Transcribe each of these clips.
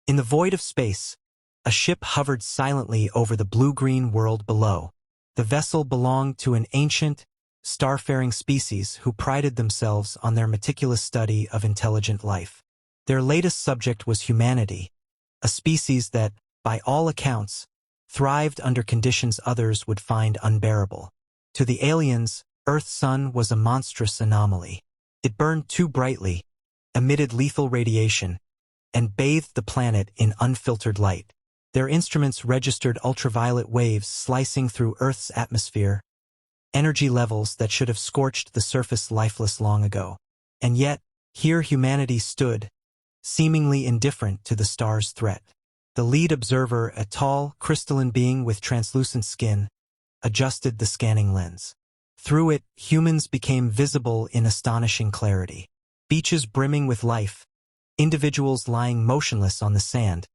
In the void of space, a ship hovered silently over the blue-green world below. The vessel belonged to an ancient, starfaring species who prided themselves on their meticulous study of intelligent life. Their latest subject was humanity, a species that, by all accounts, thrived under conditions others would find unbearable. To the aliens, Earth's sun was a monstrous anomaly. It burned too brightly, emitted lethal radiation, and bathed the planet in unfiltered light. Their instruments registered ultraviolet waves slicing through Earth's atmosphere, energy levels that should have scorched the surface lifeless long ago. And yet, here humanity stood, seemingly indifferent to the star's threat. The lead observer, a tall, crystalline being with translucent skin, adjusted the scanning lens. Through it, humans became visible in astonishing clarity. Beaches brimming with life, individuals lying motionless on the sand,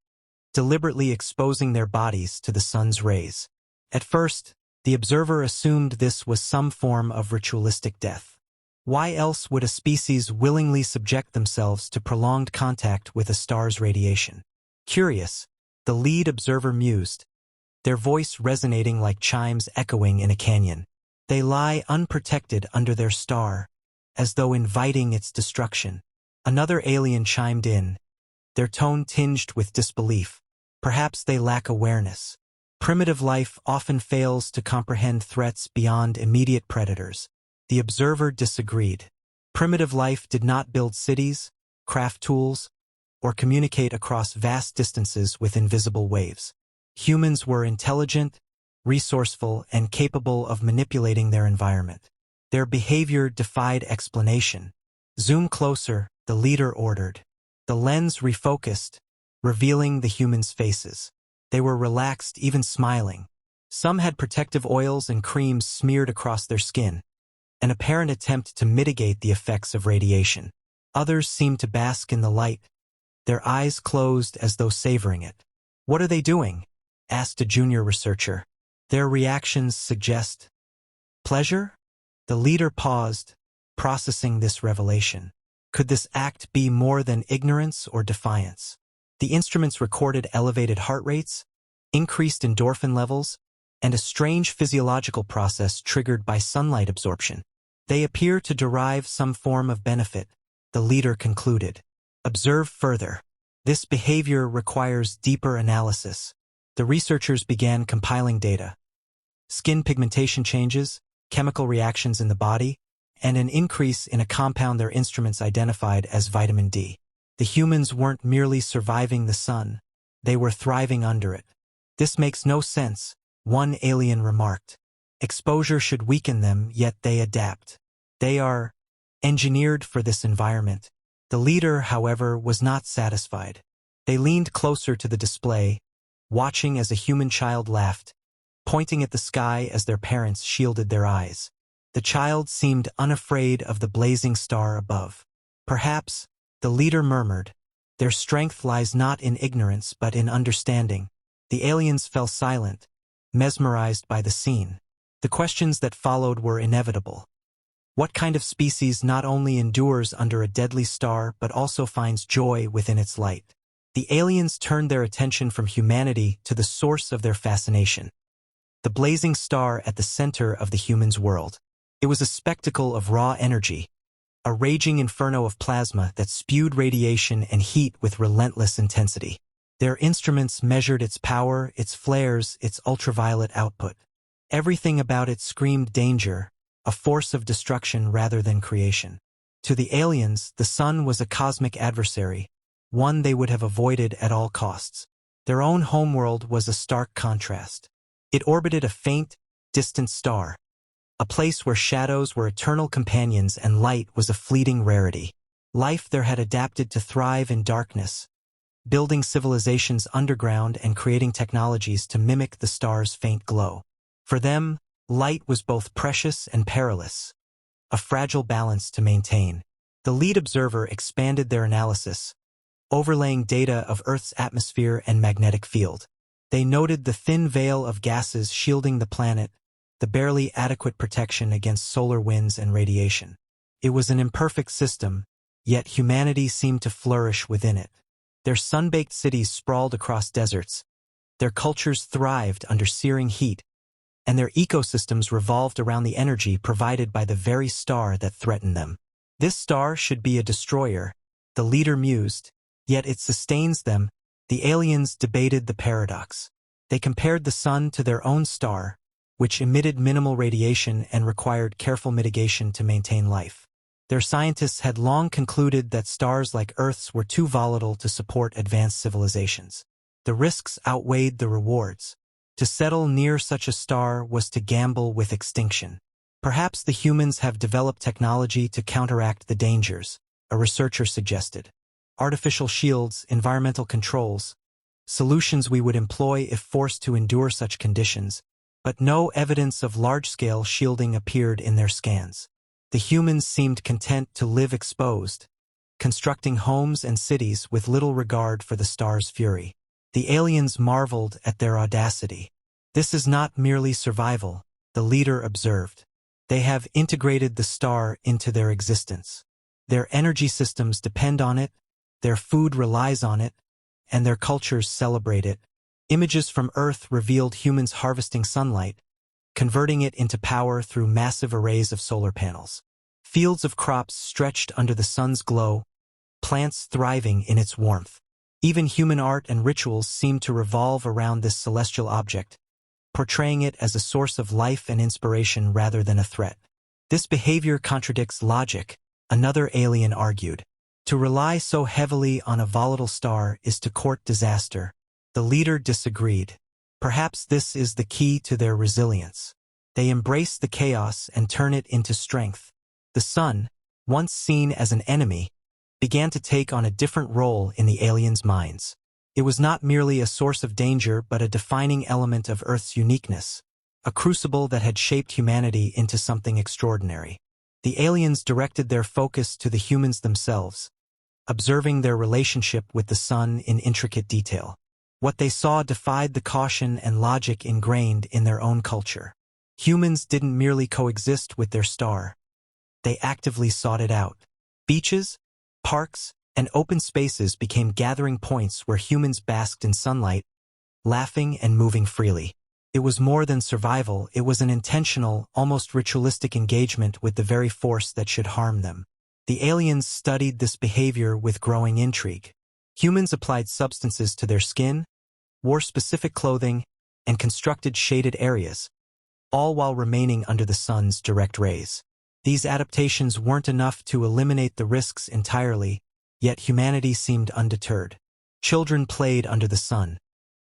deliberately exposing their bodies to the sun's rays. At first, the observer assumed this was some form of ritualistic death. Why else would a species willingly subject themselves to prolonged contact with a star's radiation? Curious, the lead observer mused, their voice resonating like chimes echoing in a canyon. They lie unprotected under their star, as though inviting its destruction. Another alien chimed in, their tone tinged with disbelief. Perhaps they lack awareness. Primitive life often fails to comprehend threats beyond immediate predators. The observer disagreed. Primitive life did not build cities, craft tools, or communicate across vast distances with invisible waves. Humans were intelligent, resourceful, and capable of manipulating their environment. Their behavior defied explanation. Zoom closer, the leader ordered. The lens refocused, revealing the humans' faces. They were relaxed, even smiling. Some had protective oils and creams smeared across their skin, an apparent attempt to mitigate the effects of radiation. Others seemed to bask in the light, their eyes closed as though savoring it. "What are they doing?" asked a junior researcher. "Their reactions suggest pleasure?" The leader paused, processing this revelation. Could this act be more than ignorance or defiance? The instruments recorded elevated heart rates, increased endorphin levels, and a strange physiological process triggered by sunlight absorption. They appear to derive some form of benefit, the leader concluded. Observe further. This behavior requires deeper analysis. The researchers began compiling data. Skin pigmentation changes, chemical reactions in the body, and an increase in a compound their instruments identified as vitamin D. The humans weren't merely surviving the sun, they were thriving under it. "This makes no sense," one alien remarked. "Exposure should weaken them, yet they adapt. They are engineered for this environment." The leader, however, was not satisfied. They leaned closer to the display, watching as a human child laughed, pointing at the sky as their parents shielded their eyes. The child seemed unafraid of the blazing star above. "Perhaps," the leader murmured, "their strength lies not in ignorance but in understanding." The aliens fell silent, mesmerized by the scene. The questions that followed were inevitable. What kind of species not only endures under a deadly star but also finds joy within its light? The aliens turned their attention from humanity to the source of their fascination, the blazing star at the center of the humans' world. It was a spectacle of raw energy, a raging inferno of plasma that spewed radiation and heat with relentless intensity. Their instruments measured its power, its flares, its ultraviolet output. Everything about it screamed danger, a force of destruction rather than creation. To the aliens, the sun was a cosmic adversary, one they would have avoided at all costs. Their own homeworld was a stark contrast. It orbited a faint, distant star, a place where shadows were eternal companions and light was a fleeting rarity. Life there had adapted to thrive in darkness, building civilizations underground and creating technologies to mimic the star's faint glow. For them, light was both precious and perilous, a fragile balance to maintain. The lead observer expanded their analysis, overlaying data of Earth's atmosphere and magnetic field. They noted the thin veil of gases shielding the planet, the barely adequate protection against solar winds and radiation. It was an imperfect system, yet humanity seemed to flourish within it. Their sun-baked cities sprawled across deserts. Their cultures thrived under searing heat, and their ecosystems revolved around the energy provided by the very star that threatened them. This star should be a destroyer, the leader mused, yet it sustains them. The aliens debated the paradox. They compared the sun to their own star, which emitted minimal radiation and required careful mitigation to maintain life. Their scientists had long concluded that stars like Earth's were too volatile to support advanced civilizations. The risks outweighed the rewards. To settle near such a star was to gamble with extinction. Perhaps the humans have developed technology to counteract the dangers, a researcher suggested. Artificial shields, environmental controls, solutions we would employ if forced to endure such conditions, but no evidence of large-scale shielding appeared in their scans. The humans seemed content to live exposed, constructing homes and cities with little regard for the star's fury. The aliens marveled at their audacity. This is not merely survival, the leader observed. They have integrated the star into their existence. Their energy systems depend on it, their food relies on it, and their cultures celebrate it. Images from Earth revealed humans harvesting sunlight, converting it into power through massive arrays of solar panels. Fields of crops stretched under the sun's glow, plants thriving in its warmth. Even human art and rituals seemed to revolve around this celestial object, portraying it as a source of life and inspiration rather than a threat. This behavior contradicts logic, another alien argued. To rely so heavily on a volatile star is to court disaster. The leader disagreed. Perhaps this is the key to their resilience. They embrace the chaos and turn it into strength. The sun, once seen as an enemy, began to take on a different role in the aliens' minds. It was not merely a source of danger but a defining element of Earth's uniqueness, a crucible that had shaped humanity into something extraordinary. The aliens directed their focus to the humans themselves, observing their relationship with the sun in intricate detail. What they saw defied the caution and logic ingrained in their own culture. Humans didn't merely coexist with their star. They actively sought it out. Beaches, parks, and open spaces became gathering points where humans basked in sunlight, laughing and moving freely. It was more than survival, it was an intentional, almost ritualistic engagement with the very force that should harm them. The aliens studied this behavior with growing intrigue. Humans applied substances to their skin, wore specific clothing, and constructed shaded areas, all while remaining under the sun's direct rays. These adaptations weren't enough to eliminate the risks entirely, yet humanity seemed undeterred. Children played under the sun,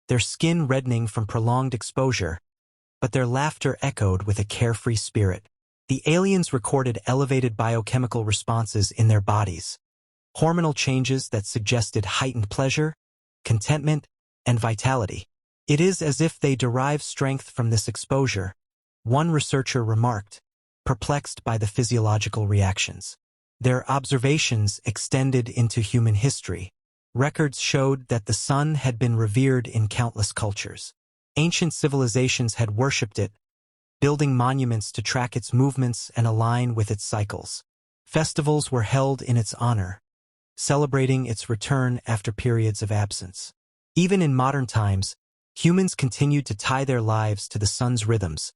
their skin reddening from prolonged exposure, but their laughter echoed with a carefree spirit. The aliens recorded elevated biochemical responses in their bodies, hormonal changes that suggested heightened pleasure, contentment, and vitality. It is as if they derive strength from this exposure, one researcher remarked, perplexed by the physiological reactions. Their observations extended into human history. Records showed that the sun had been revered in countless cultures. Ancient civilizations had worshipped it, building monuments to track its movements and align with its cycles. Festivals were held in its honor, celebrating its return after periods of absence. Even in modern times, humans continued to tie their lives to the sun's rhythms,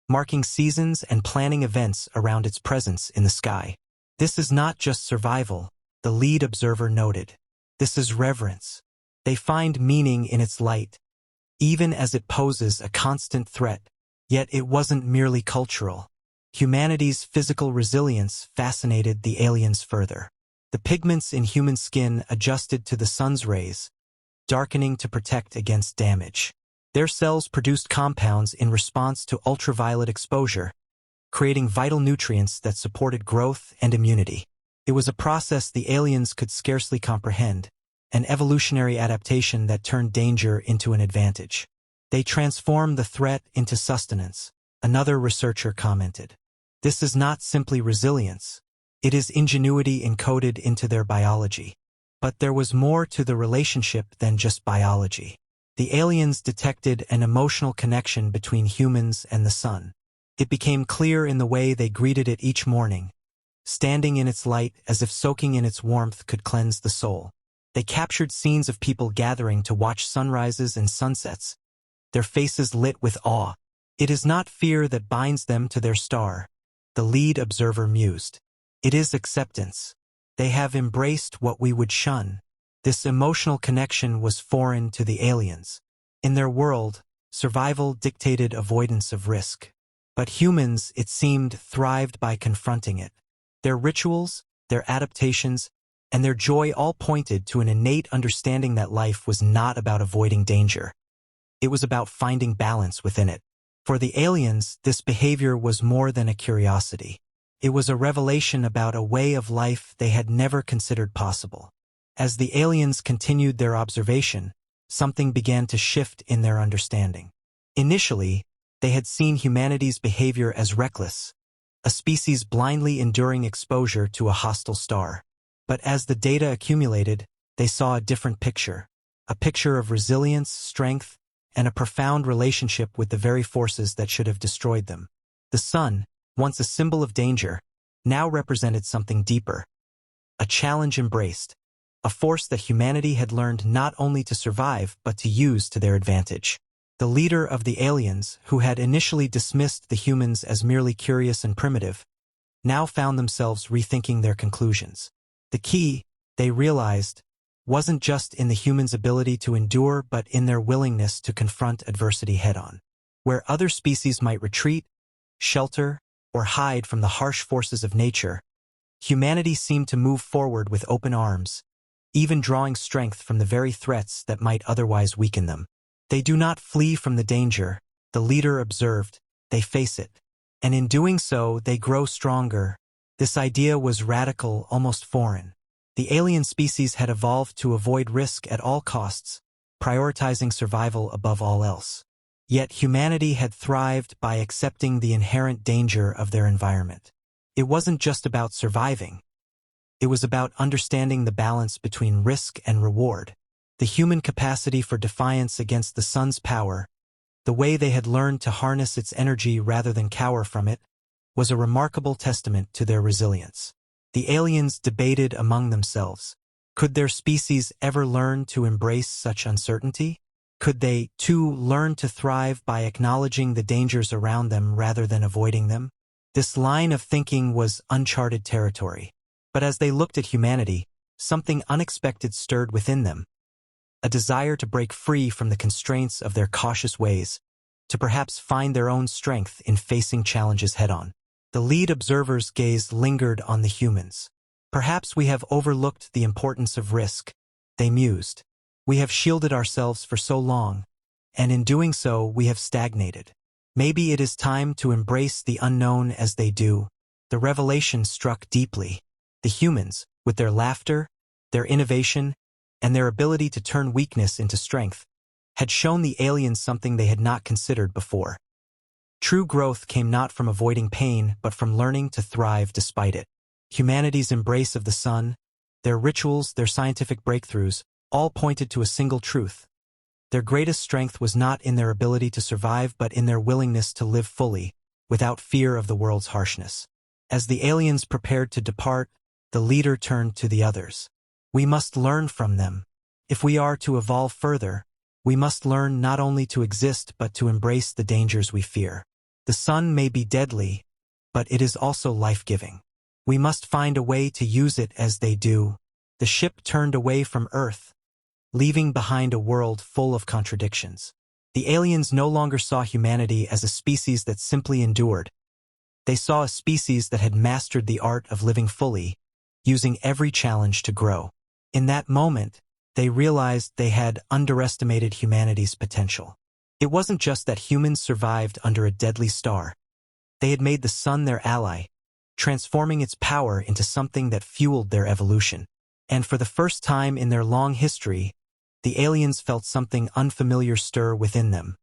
marking seasons and planning events around its presence in the sky. This is not just survival, the lead observer noted. This is reverence. They find meaning in its light, even as it poses a constant threat. Yet it wasn't merely cultural. Humanity's physical resilience fascinated the aliens further. The pigments in human skin adjusted to the sun's rays, darkening to protect against damage. Their cells produced compounds in response to ultraviolet exposure, creating vital nutrients that supported growth and immunity. It was a process the aliens could scarcely comprehend, an evolutionary adaptation that turned danger into an advantage. They transformed the threat into sustenance, another researcher commented. This is not simply resilience, it is ingenuity encoded into their biology. But there was more to the relationship than just biology. The aliens detected an emotional connection between humans and the sun. It became clear in the way they greeted it each morning, standing in its light as if soaking in its warmth could cleanse the soul. They captured scenes of people gathering to watch sunrises and sunsets, their faces lit with awe. "It is not fear that binds them to their star," the lead observer mused. "It is acceptance. They have embraced what we would shun." This emotional connection was foreign to the aliens. In their world, survival dictated avoidance of risk. But humans, it seemed, thrived by confronting it. Their rituals, their adaptations, and their joy all pointed to an innate understanding that life was not about avoiding danger. It was about finding balance within it. For the aliens, this behavior was more than a curiosity. It was a revelation about a way of life they had never considered possible. As the aliens continued their observation, something began to shift in their understanding. Initially, they had seen humanity's behavior as reckless, a species blindly enduring exposure to a hostile star. But as the data accumulated, they saw a different picture. A picture of resilience, strength, and a profound relationship with the very forces that should have destroyed them. The sun, once a symbol of danger, now represented something deeper. A challenge embraced. A force that humanity had learned not only to survive but to use to their advantage. The leader of the aliens, who had initially dismissed the humans as merely curious and primitive, now found themselves rethinking their conclusions. The key, they realized, wasn't just in the humans' ability to endure but in their willingness to confront adversity head-on. Where other species might retreat, shelter, or hide from the harsh forces of nature, humanity seemed to move forward with open arms, even drawing strength from the very threats that might otherwise weaken them. "They do not flee from the danger," the leader observed, "they face it. And in doing so, they grow stronger." This idea was radical, almost foreign. The alien species had evolved to avoid risk at all costs, prioritizing survival above all else. Yet humanity had thrived by accepting the inherent danger of their environment. It wasn't just about surviving. It was about understanding the balance between risk and reward. The human capacity for defiance against the sun's power, the way they had learned to harness its energy rather than cower from it, was a remarkable testament to their resilience. The aliens debated among themselves. Could their species ever learn to embrace such uncertainty? Could they, too, learn to thrive by acknowledging the dangers around them rather than avoiding them? This line of thinking was uncharted territory. But as they looked at humanity, something unexpected stirred within them. A desire to break free from the constraints of their cautious ways, to perhaps find their own strength in facing challenges head-on. The lead observer's gaze lingered on the humans. "Perhaps we have overlooked the importance of risk," they mused. "We have shielded ourselves for so long, and in doing so we have stagnated. Maybe it is time to embrace the unknown as they do." The revelation struck deeply. The humans, with their laughter, their innovation, and their ability to turn weakness into strength, had shown the aliens something they had not considered before. True growth came not from avoiding pain but from learning to thrive despite it. Humanity's embrace of the sun, their rituals, their scientific breakthroughs, all pointed to a single truth. Their greatest strength was not in their ability to survive but in their willingness to live fully, without fear of the world's harshness. As the aliens prepared to depart, the leader turned to the others. "We must learn from them. If we are to evolve further, we must learn not only to exist but to embrace the dangers we fear. The sun may be deadly, but it is also life-giving. We must find a way to use it as they do." The ship turned away from Earth, leaving behind a world full of contradictions. The aliens no longer saw humanity as a species that simply endured. They saw a species that had mastered the art of living fully, using every challenge to grow. In that moment, they realized they had underestimated humanity's potential. It wasn't just that humans survived under a deadly star. They had made the sun their ally, transforming its power into something that fueled their evolution. And for the first time in their long history, the aliens felt something unfamiliar stir within them.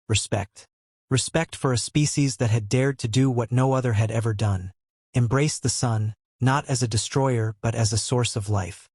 Respect. Respect for a species that had dared to do what no other had ever done. Embrace the sun, not as a destroyer but as a source of life.